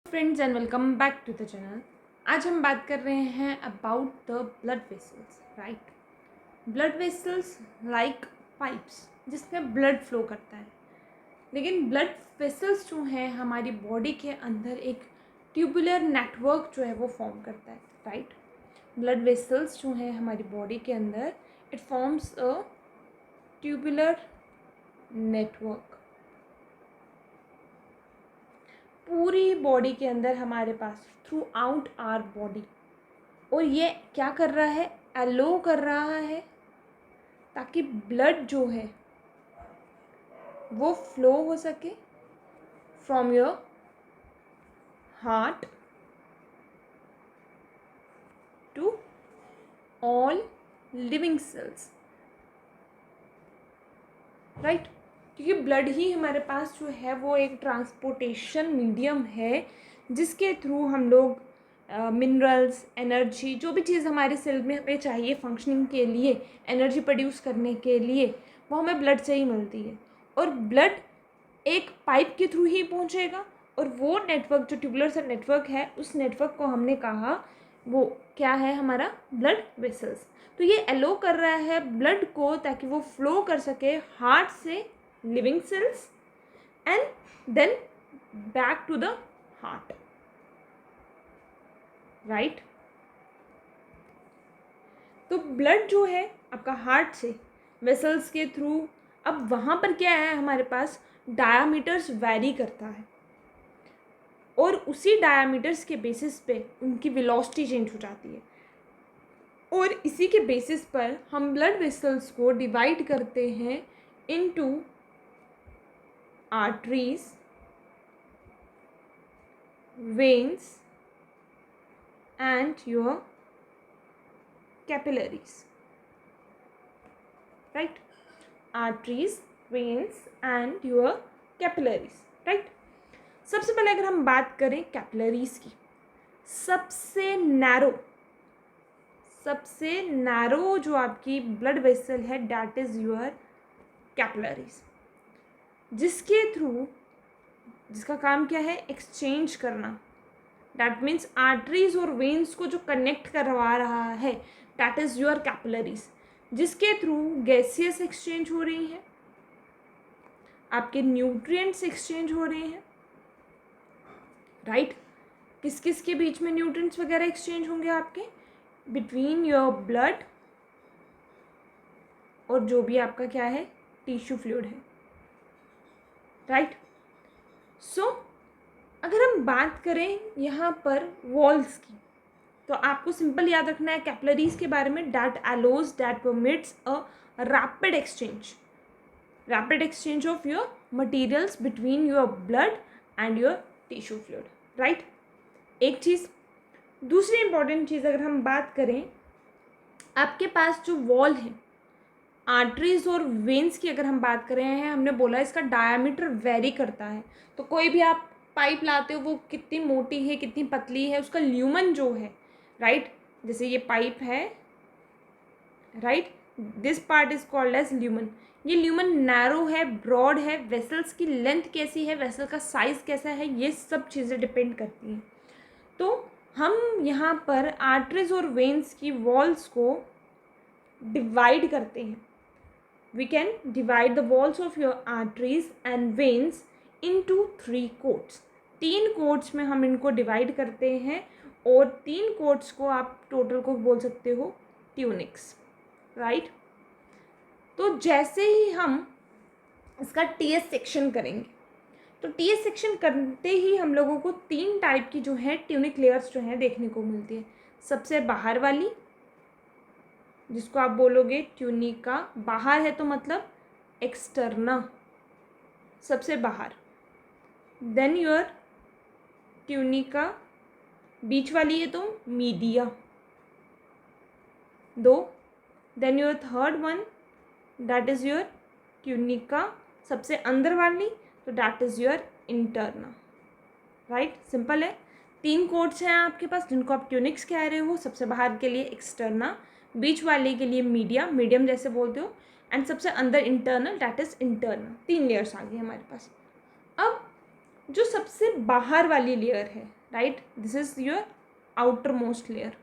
Friends and welcome back to the channel. आज हम बात कर रहे हैं about the blood vessels. Right, blood vessels like pipes जिसमें ब्लड फ्लो करता है। लेकिन ब्लड वेसल्स जो हैं हमारी बॉडी के अंदर एक ट्यूबुलर नेटवर्क जो है वो फॉर्म करता है। राइट, ब्लड वेसल्स जो हैं हमारी बॉडी के अंदर it forms a tubular network. पूरी बॉडी के अंदर हमारे पास थ्रू आउट आवर बॉडी, और ये क्या कर रहा है, अलो कर रहा है ताकि ब्लड जो है वो फ्लो हो सके from your heart to all living cells. Right, क्योंकि ब्लड ही हमारे पास जो है वो एक ट्रांसपोर्टेशन मीडियम है जिसके थ्रू हम लोग मिनरल्स, एनर्जी, जो भी चीज़ हमारे सेल में हमें चाहिए फंक्शनिंग के लिए, एनर्जी प्रोड्यूस करने के लिए, वो हमें ब्लड से ही मिलती है। और ब्लड एक पाइप के थ्रू ही पहुंचेगा, और वो नेटवर्क जो ट्यूबुलर सा नेटवर्क है, उस नेटवर्क को हमने कहा वो क्या है, हमारा ब्लड वेसल्स। तो ये अलो कर रहा है ब्लड को ताकि वो फ्लो कर सके हार्ट से living cells and then back to the heart. Right, तो ब्लड जो है आपका हार्ट से वेसल्स के थ्रू, अब वहाँ पर क्या है, हमारे पास डायामीटर्स वैरी करता है, और उसी डायामीटर्स के बेसिस पे उनकी वेलोसिटी चेंज हो जाती है, और इसी के बेसिस पर हम ब्लड वेसल्स को डिवाइड करते हैं into arteries, veins and your capillaries. Right, arteries, veins and your capillaries. Right, सबसे पहले अगर हम बात करें कैपिलरीज की, सबसे नैरो जो आपकी ब्लड वेसल है डैट इज योर कैपिलरीज, जिसका काम क्या है, एक्सचेंज करना। डैट मीन्स आर्टरीज और वेन्स को जो कनेक्ट करवा रहा है डैट इज़ योर कैपिलरीज, जिसके थ्रू गैसियस एक्सचेंज हो रही है, आपके न्यूट्रिएंट्स एक्सचेंज हो रहे हैं। राइट, किस किस के बीच में न्यूट्रिएंट्स वगैरह एक्सचेंज होंगे आपके, बिटवीन योर ब्लड और जो भी आपका क्या है, टिश्यू फ्लूइड है। राइट, सो अगर हम बात करें यहाँ पर वॉल्स की, तो आपको सिंपल याद रखना है कैपिलरीज के बारे में, that allows, that permits a rapid exchange of your materials between your blood and your tissue fluid. Right, एक चीज़। दूसरी इंपॉर्टेंट चीज़ अगर हम बात करें, आपके पास जो वॉल है, आर्टरीज और वेन्स की अगर हम बात कर रहे हैं, हमने बोला इसका डायामीटर वेरी करता है। तो कोई भी आप पाइप लाते हो वो कितनी मोटी है, कितनी पतली है, उसका ल्यूमन जो है, राइट, जैसे ये पाइप है, right, this part is called as lumen. ये ल्यूमन नैरो है, ब्रॉड है, वेसल्स की लेंथ कैसी है, वेसल का साइज कैसा है, ये सब चीज़ें डिपेंड करती हैं। तो हम यहाँ पर आर्टरीज और वेन्स की वॉल्स को डिवाइड करते हैं। We can divide the walls of your arteries and veins into 3 coats. 3 quotes में हम इनको डिवाइड करते हैं, और 3 कोट्स को आप टोटल को बोल सकते हो ट्यूनिक्स। राइट, तो जैसे ही हम इसका टीएस सेक्शन करेंगे, तो टीएस सेक्शन करते ही हम लोगों को 3 टाइप की जो है ट्यूनिक लेयर्स जो है देखने को मिलती है। सबसे बाहर वाली, जिसको आप बोलोगे ट्यूनिका, बाहर है तो मतलब एक्सटर्ना, सबसे बाहर। देन योर ट्यूनिका, बीच वाली है तो media, 2। Then your third one that is your tunica, सबसे अंदर वाली, तो that is your interna. Right, simple है। 3 कोट्स हैं आपके पास जिनको आप ट्यूनिक्स कह रहे हो। सबसे बाहर के लिए एक्सटर्ना, बीच वाले के लिए मीडियम जैसे बोलते हो, एंड सबसे अंदर internal, that is internal. 3 layers आ गई हमारे पास। अब जो सबसे बाहर वाली लेयर है, right, this is your outer most layer,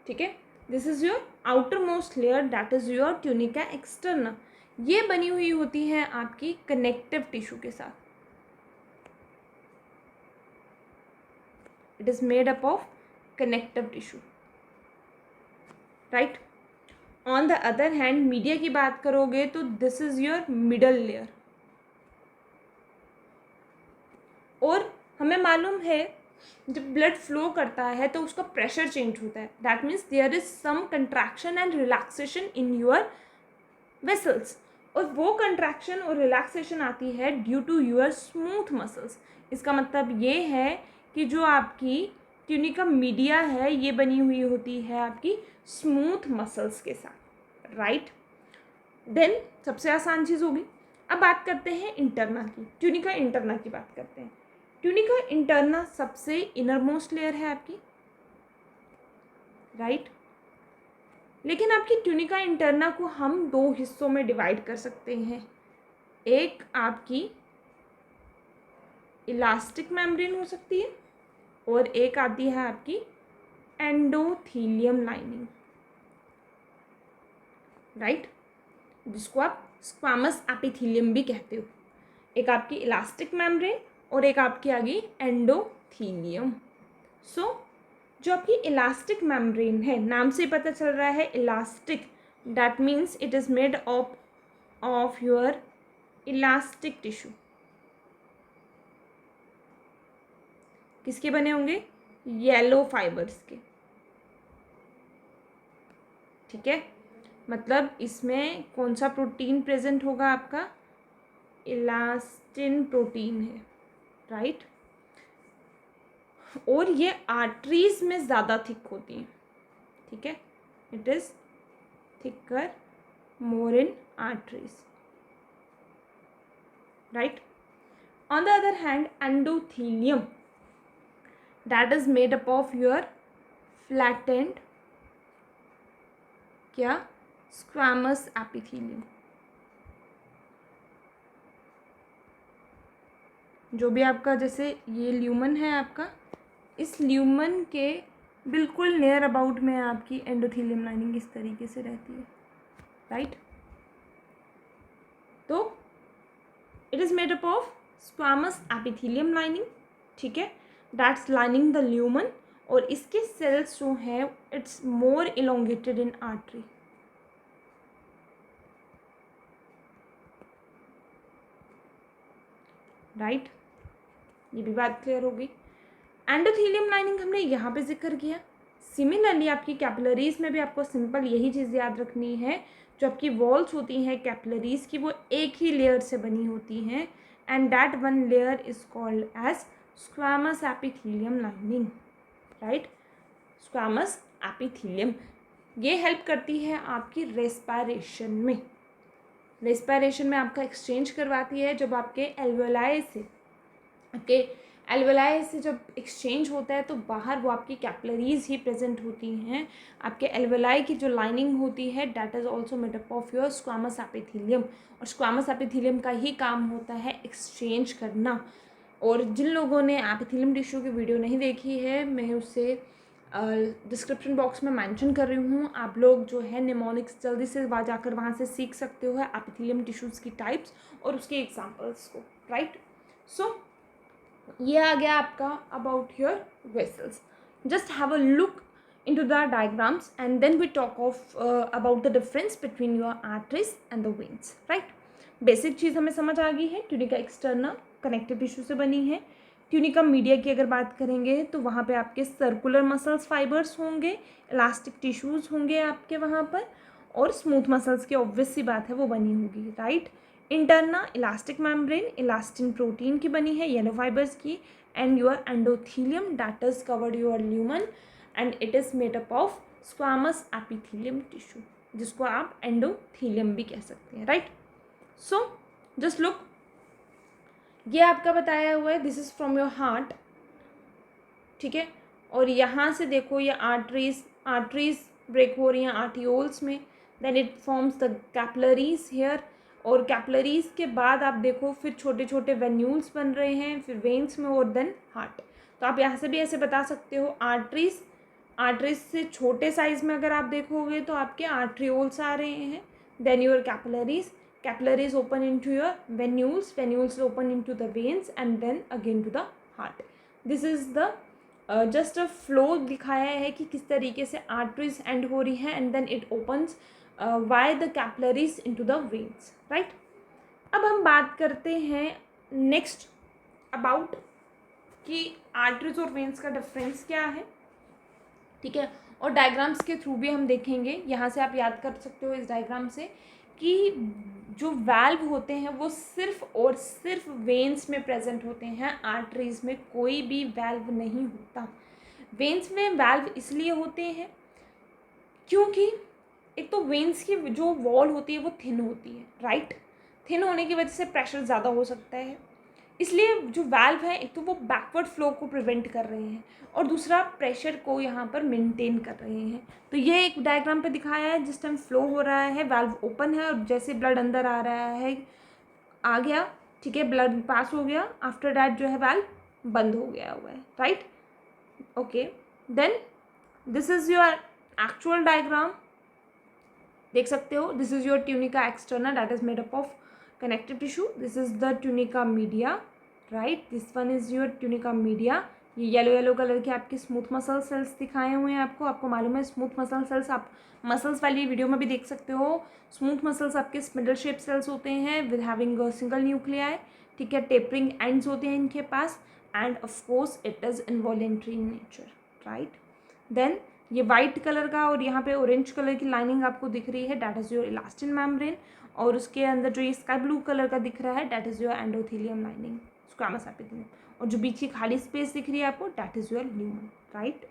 ठीक है, this is your outer most layer, that is your tunica externa. ये बनी हुई होती है आपकी कनेक्टिव टिश्यू के साथ, it is made up of connective tissue, right. On the other hand media की बात करोगे तो this is your middle layer. और हमें मालूम है जब ब्लड फ्लो करता है तो उसका प्रेशर चेंज होता है, that means there is some contraction and relaxation in your vessels, और वो कंट्रैक्शन और रिलैक्सेशन आती है due to your smooth muscles. इसका मतलब ये है कि जो आपकी ट्यूनिका मीडिया है ये बनी हुई होती है आपकी स्मूथ मसल्स के साथ, राइट। देन सबसे आसान चीज़ होगी। अब बात करते हैं इंटरना की, ट्यूनिका इंटरना की बात करते हैं। ट्यूनिका इंटरना सबसे इनर मोस्ट लेयर है आपकी, राइट। लेकिन आपकी ट्यूनिका इंटरना को हम दो हिस्सों में डिवाइड कर सकते हैं। एक आपकी इलास्टिक मेम्ब्रेन हो सकती है और एक आती है आपकी एंडोथीलियम लाइनिंग, राइट, जिसको आप स्क्वामस एपिथीलियम भी कहते हो। एक आपकी इलास्टिक मेम्ब्रेन और एक आपकी आ गई एंडोथीलियम। सो जो आपकी इलास्टिक मेम्ब्रेन है, नाम से पता चल रहा है elastic, that means it is made of your elastic tissue. किसके बने होंगे? येलो फाइबर्स के, ठीक है। मतलब इसमें कौन सा प्रोटीन प्रेजेंट होगा? आपका इलास्टिन प्रोटीन है, राइट। और ये आर्टरीज में ज़्यादा थिक होती हैं, ठीक है, it is thicker more in arteries, right. On the other hand endothelium that is made up of your flattened क्या स्क्वामस एपिथेलियम। जो भी आपका जैसे ये ल्यूमन है आपका, इस ल्यूमन के बिल्कुल नियर अबाउट में आपकी एंडोथीलियम लाइनिंग इस तरीके से रहती है, राइट। तो it is made up of squamous epithelium lining, ठीक है, दैट्स लाइनिंग द ल्यूमन। और इसके सेल्स जो है it's more elongated in artery, right. ये भी बात क्लियर होगी। एंडोथीलियम लाइनिंग हमने यहाँ पे जिक्र किया। सिमिलरली आपकी कैपिलरीज में भी आपको सिंपल यही चीज़ याद रखनी है, जो आपकी वॉल्स होती हैं कैपिलरीज की वो एक ही लेयर से बनी होती हैं, and that one layer is called as squamous epithelium lining, right. Squamous epithelium ये हेल्प करती है आपकी रेस्पिरेशन में। रेस्पिरेशन में आपका एक्सचेंज करवाती है। जब आपके एल्वेलाई से जब एक्सचेंज होता है तो बाहर वो आपकी कैपिलरीज ही प्रेजेंट होती हैं। आपके एल्वेलाई की जो लाइनिंग होती है that is also made up of your squamous epithelium, और स्क्वामस एपिथेलियम का ही काम होता है एक्सचेंज करना। और जिन लोगों ने एपिथेलियम टिश्यू की वीडियो नहीं देखी है, मैं उससे डिस्क्रिप्शन बॉक्स में मेंशन कर रही हूँ। आप लोग जो है निमोनिक्स जल्दी से जाकर वहाँ से सीख सकते हो एपिथेलियम टिश्यूज़ की टाइप्स और उसके एग्जांपल्स को, राइट। सो ये आ गया आपका about your vessels. Just have a look into the diagrams and then we talk of about the difference between your arteries and the veins, right। Basic चीज़ हमें समझ आ गई है, ट्यूनिका एक्सटर्ना कनेक्टिव टिश्यू से बनी है। ट्यूनिका मीडिया की अगर बात करेंगे तो वहाँ पे आपके सर्कुलर मसल्स फाइबर्स होंगे, इलास्टिक टिश्यूज़ होंगे आपके वहाँ पर, और स्मूथ मसल्स की ऑब्वियस सी बात है वो बनी होगी, right. Interna elastic membrane elastin protein की बनी है, येलो फाइबर्स की, and your endothelium that is covered your lumen and it is made up of squamous epithelium tissue, जिसको आप एंडोथीलियम भी कह सकते हैं, राइट। सो जस्ट लुक, ये आपका बताया हुआ है, this is from your heart, ठीक है। और यहाँ से देखो ये आर्टरीज ब्रेक हो रही हैं आर्टियोल्स में, then it forms the capillaries here, और कैपिलरीज के बाद आप देखो फिर छोटे छोटे वेन्यूल्स बन रहे हैं, फिर वेन्स में, और देन हार्ट। तो आप यहाँ से भी ऐसे बता सकते हो, आर्टरीज से छोटे साइज में अगर आप देखोगे तो आपके आर्ट्रियोल्स आ रहे हैं, then your capillaries open into your venules open into the veins and then again to the heart. This is the just a flow दिखाया है कि किस तरीके से आर्टरीज एंड हो रही है and then it opens via the capillaries into the veins, right. अब हम बात करते हैं नेक्स्ट अबाउट कि आर्टरीज और वेन्स का डिफरेंस क्या है, ठीक है। और डायग्राम्स के थ्रू भी हम देखेंगे, यहाँ से आप याद कर सकते हो इस डायग्राम से कि जो वाल्व होते हैं वो सिर्फ और सिर्फ वेन्स में प्रेजेंट होते हैं, आर्टरीज में कोई भी वाल्व नहीं होता। वेन्स में वाल्व इसलिए होते हैं क्योंकि एक तो वेन्स की जो वॉल होती है वो थिन होती है, राइट। थिन होने की वजह से प्रेशर ज़्यादा हो सकता है, इसलिए जो वाल्व है एक तो वो बैकवर्ड फ्लो को प्रिवेंट कर रहे हैं और दूसरा प्रेशर को यहाँ पर मेंटेन कर रहे हैं। तो ये एक डायग्राम पे दिखाया है, जिस टाइम फ्लो हो रहा है वाल्व ओपन है और जैसे ब्लड अंदर आ रहा है, आ गया, ठीक है, ब्लड पास हो गया, आफ्टर दैट जो है वाल्व बंद हो गया हुआ है, right. Okay, then this is your actual diagram, देख सकते हो। This is your tunica externa that is made up of connective tissue, this is the tunica media, right, this one is your tunica media. ये yellow yellow colour के आपके smooth muscle cells दिखाए हुए हैं आपको मालूम है स्मूथ मसल सेल्स आप मसल्स वाली वीडियो में भी देख सकते हो। स्मूथ मसल्स आपके स्पिंडल शेप सेल्स होते हैं विद हैविंग सिंगल न्यूक्लियाई, ठीक है, टेपरिंग एंड्स होते हैं इनके पास, and of course it is involuntary in nature, right. Then ये वाइट कलर का और यहाँ पे ऑरेंज कलर की लाइनिंग आपको दिख रही है, that is your elastin membrane, और उसके अंदर जो ये स्काई ब्लू कलर का दिख रहा है that is your endothelium lining, squamous epithelium, और जो बीच की खाली स्पेस दिख रही है आपको that is your lumen, right.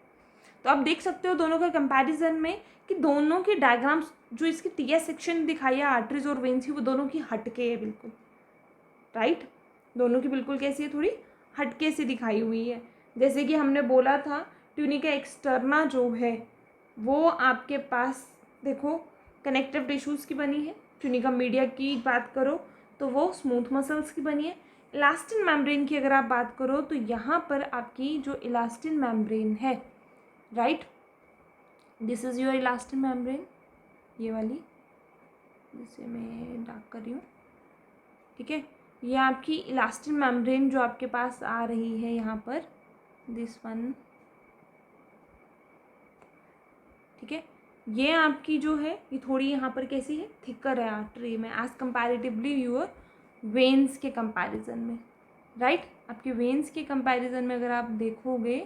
तो आप देख सकते हो दोनों का कंपैरिजन में कि दोनों के डायग्राम्स जो इसकी टीएस सेक्शन दिखाई है आर्टरीज और वेन्स की, वो दोनों की हटके है बिल्कुल, राइट। दोनों की बिल्कुल कैसी है, थोड़ी हटके से दिखाई हुई है। जैसे कि हमने बोला था ट्यूनिका एक्सटर्ना जो है वो आपके पास देखो कनेक्टिव टिश्यूज़ की बनी है, ट्यूनिका मीडिया की बात करो तो वो स्मूथ मसल्स की बनी है। इलास्टिन मेम्ब्रेन की अगर आप बात करो तो यहाँ पर आपकी जो इलास्टिन मेम्ब्रेन है, right, this is your elastin membrane, ये वाली जिसे मैं डार्क कर रही हूँ, ठीक है, ये आपकी इलास्टिन मेम्ब्रेन जो आपके पास आ रही है यहाँ पर, दिस वन, ठीक है, ये आपकी जो है ये थोड़ी यहाँ पर कैसी है, थिकर है आर्टरी में एज कंपैरेटिवली यूर वेन्स के कंपैरिजन में, राइट। आपके वेन्स के कंपैरिजन में अगर आप देखोगे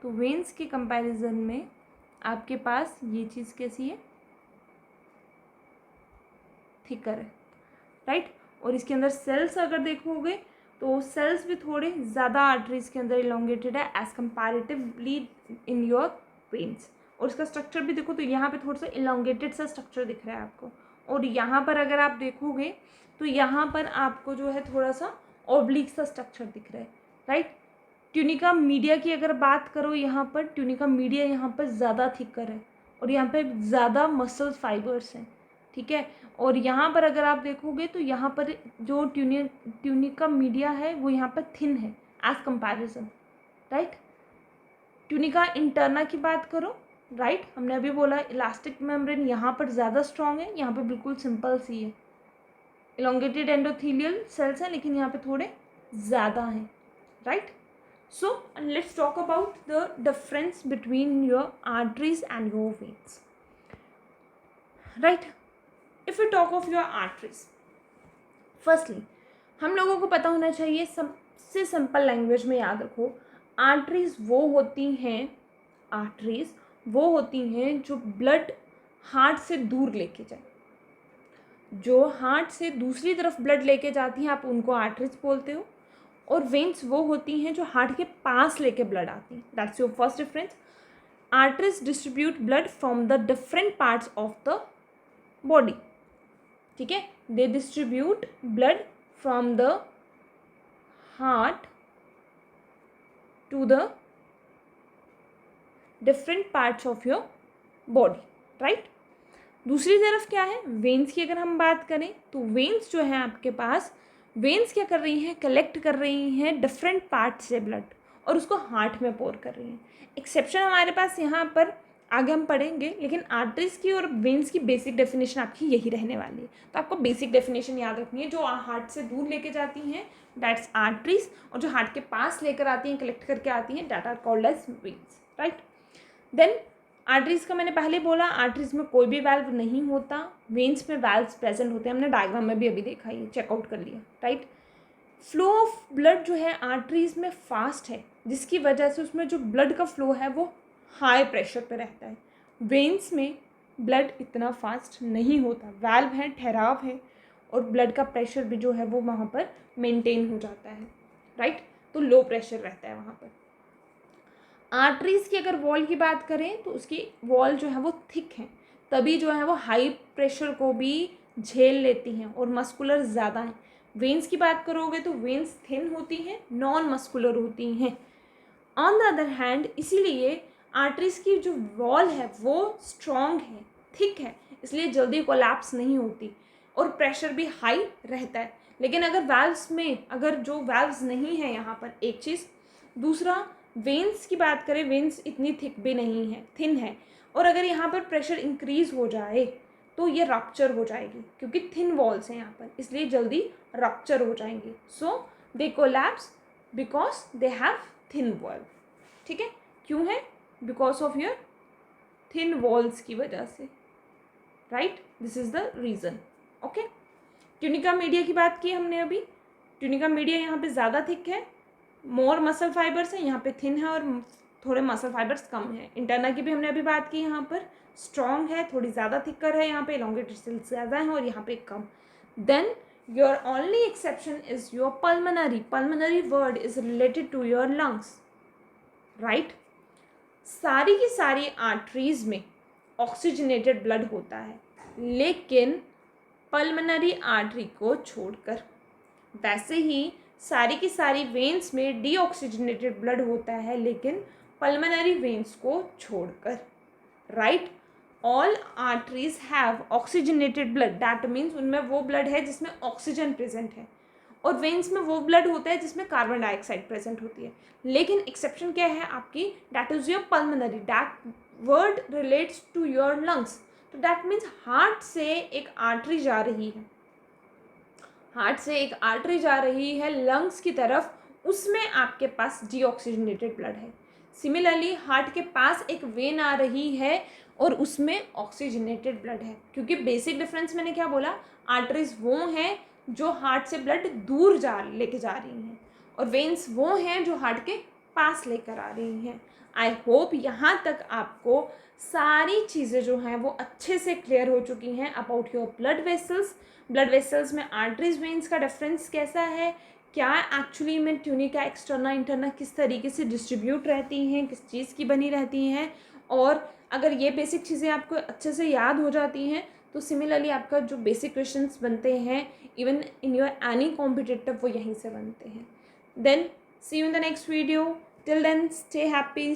तो वेन्स के कंपैरिजन में आपके पास ये चीज़ कैसी है, थिकर है, राइट। और इसके अंदर सेल्स अगर देखोगे तो सेल्स भी थोड़े ज़्यादा आर्टरीज के अंदर इलोंगेटेड है as comparatively in your veins. और इसका स्ट्रक्चर भी देखो तो यहाँ पे थोड़ा सा इलोंगेटेड सा स्ट्रक्चर दिख रहा है आपको, और यहाँ पर अगर आप देखोगे तो यहाँ पर आपको जो है थोड़ा सा ऑब्लिक सा स्ट्रक्चर दिख रहा है, राइट। ट्यूनिका मीडिया की अगर बात करो, यहाँ पर ट्यूनिका मीडिया यहाँ पर ज़्यादा थिकर है और यहाँ पे ज़्यादा मसल फाइबर्स हैं, ठीक है। और यहाँ पर अगर आप देखोगे तो यहाँ पर जो ट्यूनिका मीडिया है वो यहाँ पर थिन है as comparison, right. Tunica interna की बात करो, राइट, हमने अभी बोला इलास्टिक मेम्ब्रेन यहाँ पर ज़्यादा स्ट्रॉन्ग है, यहाँ पर बिल्कुल सिंपल सी है, इलोंगेटेड एंडोथेलियल सेल्स हैं लेकिन यहाँ पे थोड़े ज़्यादा हैं, right. So let's talk about the difference between your arteries and your veins, right. If we talk of your arteries, firstly हम लोगों को पता होना चाहिए, सबसे सिंपल लैंग्वेज में याद रखो, आर्टरीज वो होती हैं जो ब्लड हार्ट से दूर लेके जाए, जो हार्ट से दूसरी तरफ ब्लड लेके जाती हैं आप उनको आर्टरीज बोलते हो, और वेन्स वो होती हैं जो हार्ट के पास लेके ब्लड आती हैं, that's your first difference. Arteries distribute blood from the different parts of the body, ठीक है, they distribute blood from the heart to the different parts of your body, right. दूसरी तरफ क्या है, वेन्स की अगर हम बात करें तो वेन्स जो है आपके पास, वेन्स क्या कर रही हैं, कलेक्ट कर रही हैं डिफरेंट पार्ट से ब्लड और उसको हार्ट में पोर कर रही हैं। एक्सेप्शन हमारे पास यहाँ पर आगे हम पढ़ेंगे, लेकिन आर्टरीज की और वेन्स की बेसिक डेफिनेशन आपकी यही रहने वाली है। तो आपको बेसिक डेफिनेशन याद रखनी है, जो हार्ट से दूर लेके जाती हैं दैट्स आर्टरीज, और जो हार्ट के पास लेकर आती हैं, कलेक्ट करके आती हैं, that are called as veins, right. Then arteries का मैंने पहले बोला, आर्टरीज में कोई भी वाल्व नहीं होता, वेन्स में वाल्व्स प्रेजेंट होते हैं, हमने डायग्राम में भी अभी देखा, ये चेकआउट कर लिया, राइट। फ्लो ऑफ ब्लड जो है आर्टरीज में फास्ट है, जिसकी वजह से उसमें जो ब्लड का फ्लो है वो हाई प्रेशर पे रहता है। वेन्स में ब्लड इतना फास्ट नहीं होता, वाल्व है, ठहराव है, और ब्लड का प्रेशर भी जो है वो वहाँ पर मेंटेन हो जाता है, राइट। तो लो प्रेशर रहता है वहाँ पर। आर्टरीज की अगर वॉल की बात करें तो उसकी वॉल जो है वो थिक है, तभी जो है वो हाई प्रेशर को भी झेल लेती हैं और मस्कुलर ज़्यादा हैं। वेन्स की बात करोगे तो वेन्स थिन होती हैं, नॉन मस्कुलर होती हैं। ऑन द अदर हैंड इसीलिए आर्टरीज की जो वॉल है वो स्ट्रॉन्ग है, थिक है, इसलिए जल्दी कोलैप्स नहीं होती और प्रेशर भी हाई रहता है। लेकिन अगर वाल्व्स में, अगर जो वाल्व्स नहीं है यहाँ पर, एक चीज़, दूसरा वेन्स की बात करें, वेन्स इतनी थिक भी नहीं है, थिन है, और अगर यहाँ पर प्रेशर इंक्रीज हो जाए तो ये रप्चर हो जाएगी, क्योंकि थिन वॉल्स हैं यहाँ पर, इसलिए जल्दी रप्चर हो जाएंगी। So they collapse because they have thin wall, ठीक है। क्यों है? Because of your thin walls की वजह से, right, this is the reason, okay. Tunica media की बात की हमने अभी, ट्यूनिका मीडिया यहाँ पे ज़्यादा थिक है, मोर मसल फाइबर्स है, यहाँ पे थिन है और थोड़े मसल फाइबर्स कम है। इंटरना की भी हमने अभी बात की, यहाँ पर स्ट्रॉन्ग है, थोड़ी ज़्यादा थिकर है, यहाँ पे एलोंगेटेड सेल्स ज़्यादा है और यहाँ पे कम। Then your only exception is your pulmonary. Pulmonary word is related to your lungs, right. सारी की सारी आर्टरीज में ऑक्सीजनेटेड ब्लड होता है, लेकिन पल्मनरी आर्टरी को छोड़कर। वैसे ही सारी की सारी वेन्स में डीऑक्सीजनेटेड ब्लड होता है, लेकिन पल्मनरी वेन्स को छोड़कर, right. All arteries have oxygenated blood, that means उनमें वो ब्लड है जिसमें ऑक्सीजन प्रेजेंट है, और वेन्स में वो ब्लड होता है जिसमें कार्बन डाइऑक्साइड प्रेजेंट होती है। लेकिन एक्सेप्शन क्या है आपकी, that is your pulmonary, that word relates to your lungs. तो दैट मीन्स हार्ट से एक आर्टरी जा रही है, हार्ट से एक आर्टरी जा रही है लंग्स की तरफ, उसमें आपके पास डीऑक्सीजनेटेड ब्लड है। सिमिलरली हार्ट के पास एक वेन आ रही है और उसमें ऑक्सीजनेटेड ब्लड है, क्योंकि बेसिक डिफरेंस मैंने क्या बोला, आर्टरीज वो हैं जो हार्ट से ब्लड दूर लेके जा रही हैं, और वेन्स वो हैं जो हार्ट के पास लेकर आ रही हैं। आई होप यहाँ तक आपको सारी चीज़ें जो हैं वो अच्छे से क्लियर हो चुकी हैं about your blood vessels. Blood vessels में आर्टरीज वेन्स का डिफरेंस कैसा है, क्या एक्चुअली में ट्यूनिका एक्सटर्ना इंटरना किस तरीके से डिस्ट्रीब्यूट रहती हैं, किस चीज़ की बनी रहती हैं, और अगर ये बेसिक चीज़ें आपको अच्छे से याद हो जाती हैं तो सिमिलरली आपका जो बेसिक क्वेश्चंस बनते हैं even in your any competitive वो यहीं से बनते हैं। Then see you in the next video, till then stay happy,